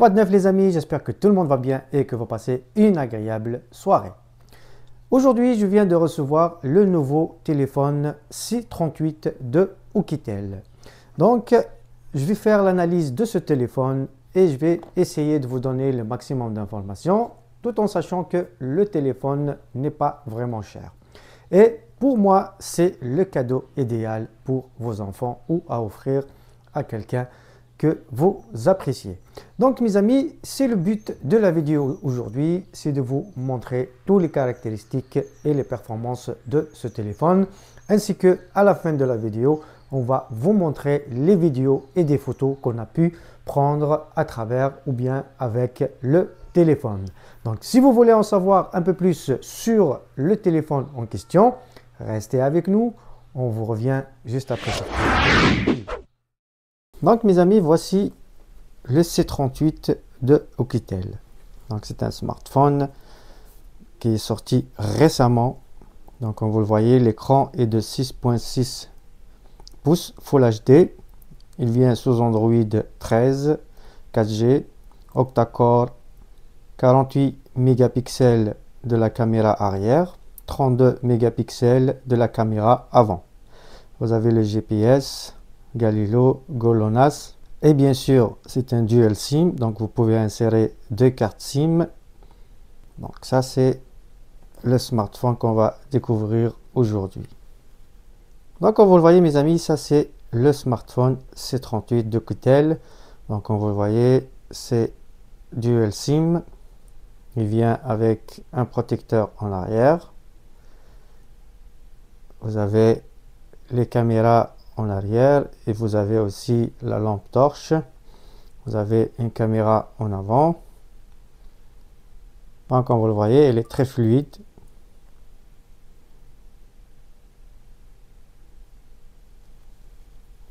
Quoi de neuf les amis, j'espère que tout le monde va bien et que vous passez une agréable soirée. Aujourd'hui, je viens de recevoir le nouveau téléphone C38 de Oukitel. Donc, je vais faire l'analyse de ce téléphone et je vais essayer de vous donner le maximum d'informations tout en sachant que le téléphone n'est pas vraiment cher. Et pour moi, c'est le cadeau idéal pour vos enfants ou à offrir à quelqu'un que vous appréciez. Donc mes amis, c'est le but de la vidéo aujourd'hui, c'est de vous montrer toutes les caractéristiques et les performances de ce téléphone, ainsi que à la fin de la vidéo, on va vous montrer les vidéos et des photos qu'on a pu prendre à travers ou bien avec le téléphone. Donc si vous voulez en savoir un peu plus sur le téléphone en question, restez avec nous, on vous revient juste après ça. Donc mes amis, voici le C38 de Oukitel. Donc c'est un smartphone qui est sorti récemment. Donc comme vous le voyez, l'écran est de 6.6 pouces Full HD. Il vient sous Android 13, 4G, octa-core, 48 mégapixels de la caméra arrière, 32 mégapixels de la caméra avant. Vous avez le GPS, Galileo, GLONASS. Et bien sûr, c'est un dual SIM, donc vous pouvez insérer deux cartes SIM. Donc ça, c'est le smartphone qu'on va découvrir aujourd'hui. Donc comme vous le voyez mes amis, ça c'est le smartphone C38 de Oukitel. Donc comme vous le voyez, c'est dual SIM. Il vient avec un protecteur en arrière. Vous avez les caméras en arrière et vous avez aussi la lampe torche. Vous avez une caméra en avant. Donc, comme vous le voyez, elle est très fluide.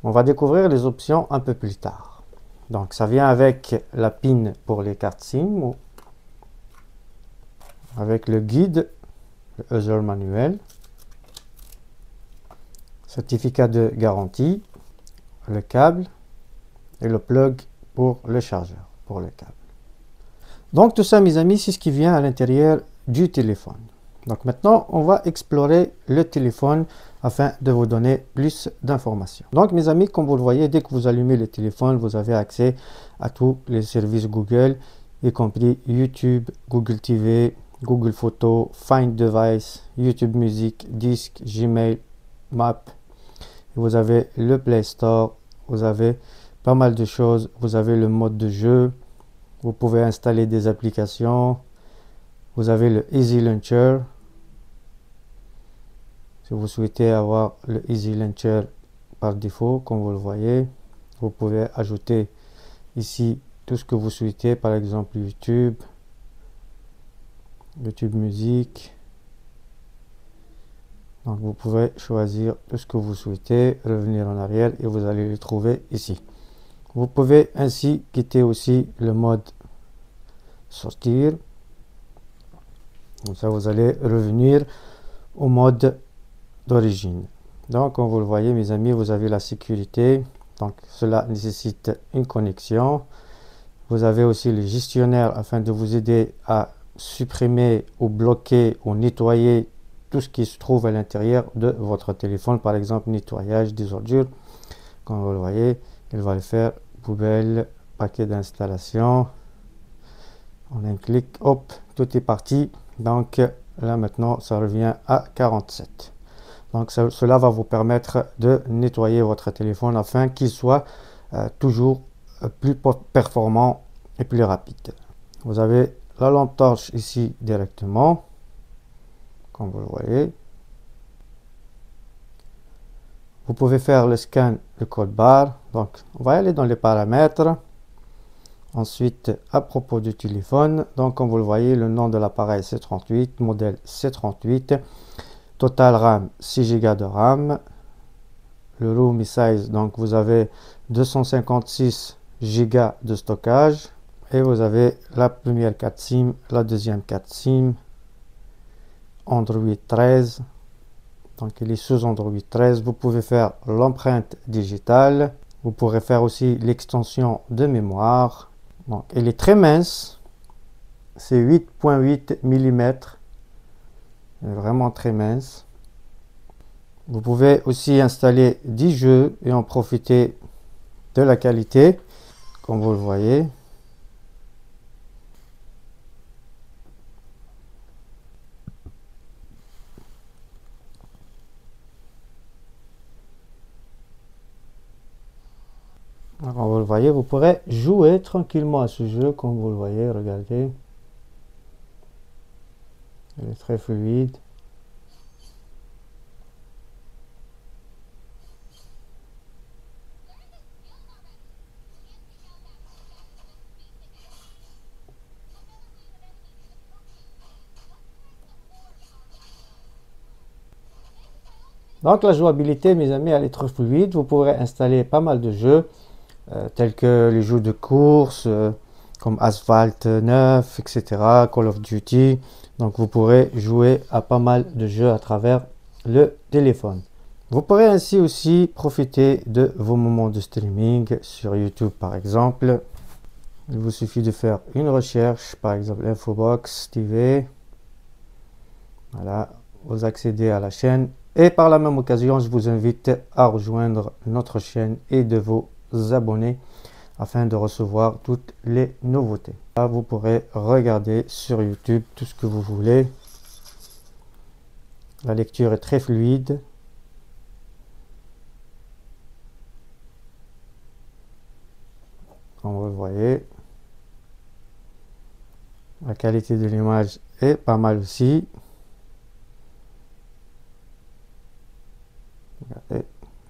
On va découvrir les options un peu plus tard. Donc ça vient avec la pin pour les cartes SIM, avec le guide, le user manuel, certificat de garantie, le câble et le plug pour le chargeur, pour le câble. Donc tout ça mes amis, c'est ce qui vient à l'intérieur du téléphone. Donc maintenant, on va explorer le téléphone afin de vous donner plus d'informations. Donc mes amis, comme vous le voyez, dès que vous allumez le téléphone, vous avez accès à tous les services Google, y compris YouTube, Google TV, Google Photos, Find Device, YouTube Music, Disque, Gmail, Map. Vous avez le Play Store, vous avez pas mal de choses, vous avez le mode de jeu, vous pouvez installer des applications, vous avez le Easy Launcher. Si vous souhaitez avoir le Easy Launcher par défaut, comme vous le voyez, vous pouvez ajouter ici tout ce que vous souhaitez, par exemple YouTube, YouTube Music. Donc vous pouvez choisir tout ce que vous souhaitez, revenir en arrière et vous allez le trouver ici. Vous pouvez ainsi quitter aussi le mode sortir. Comme ça vous allez revenir au mode d'origine. Donc comme vous le voyez mes amis, vous avez la sécurité. Donc cela nécessite une connexion. Vous avez aussi le gestionnaire afin de vous aider à supprimer ou bloquer ou nettoyer tout ce qui se trouve à l'intérieur de votre téléphone, par exemple nettoyage des ordures. Comme vous le voyez, il va le faire, poubelle, paquet d'installation. En un clic, hop, tout est parti. Donc là maintenant, ça revient à 47. Donc cela va vous permettre de nettoyer votre téléphone afin qu'il soit toujours plus performant et plus rapide. Vous avez la lampe torche ici directement. Comme vous le voyez, vous pouvez faire le scan du code barre. Donc on va aller dans les paramètres. Ensuite, à propos du téléphone, donc comme vous le voyez, le nom de l'appareil C38, modèle C38, total RAM 6 Go de RAM, le room size, donc vous avez 256 Go de stockage et vous avez la première carte SIM, la deuxième carte SIM, Android 13, donc il est sous Android 13. Vous pouvez faire l'empreinte digitale, vous pourrez faire aussi l'extension de mémoire, Donc, elle est très mince. C'est 8,8 mm. Vraiment très mince. Vous pouvez aussi installer 10 jeux et en profiter de la qualité, comme vous le voyez. Alors, comme vous le voyez, vous pourrez jouer tranquillement à ce jeu, comme vous le voyez, regardez. Il est très fluide. Donc la jouabilité, mes amis, elle est très fluide. Vous pourrez installer pas mal de jeux, tels que les jeux de course, comme Asphalt 9, etc., Call of Duty. Donc vous pourrez jouer à pas mal de jeux à travers le téléphone. Vous pourrez ainsi aussi profiter de vos moments de streaming sur YouTube par exemple. Il vous suffit de faire une recherche, par exemple Infobox TV. Voilà, vous accédez à la chaîne. Et par la même occasion, je vous invite à rejoindre notre chaîne et de vous abonner afin de recevoir toutes les nouveautés. Là, vous pourrez regarder sur YouTube tout ce que vous voulez. La lecture est très fluide. Comme vous le voyez. La qualité de l'image est pas mal aussi. Regardez.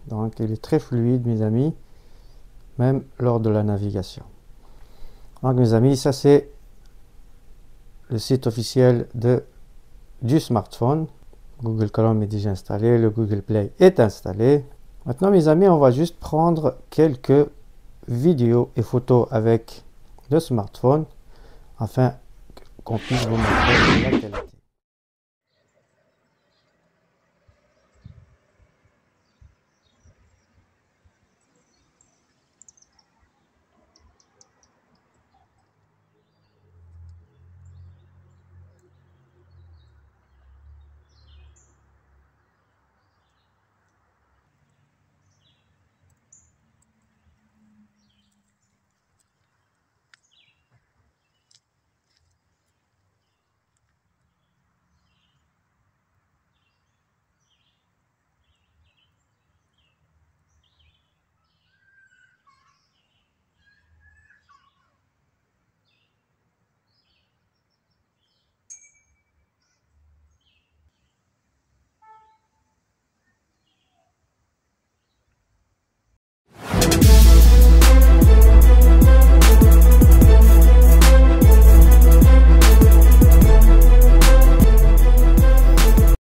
Donc il est très fluide mes amis, même lors de la navigation. Donc mes amis, ça c'est le site officiel du smartphone. Google Chrome est déjà installé, le Google Play est installé. Maintenant mes amis, on va juste prendre quelques vidéos et photos avec le smartphone afin qu'on puisse vous montrer la qualité.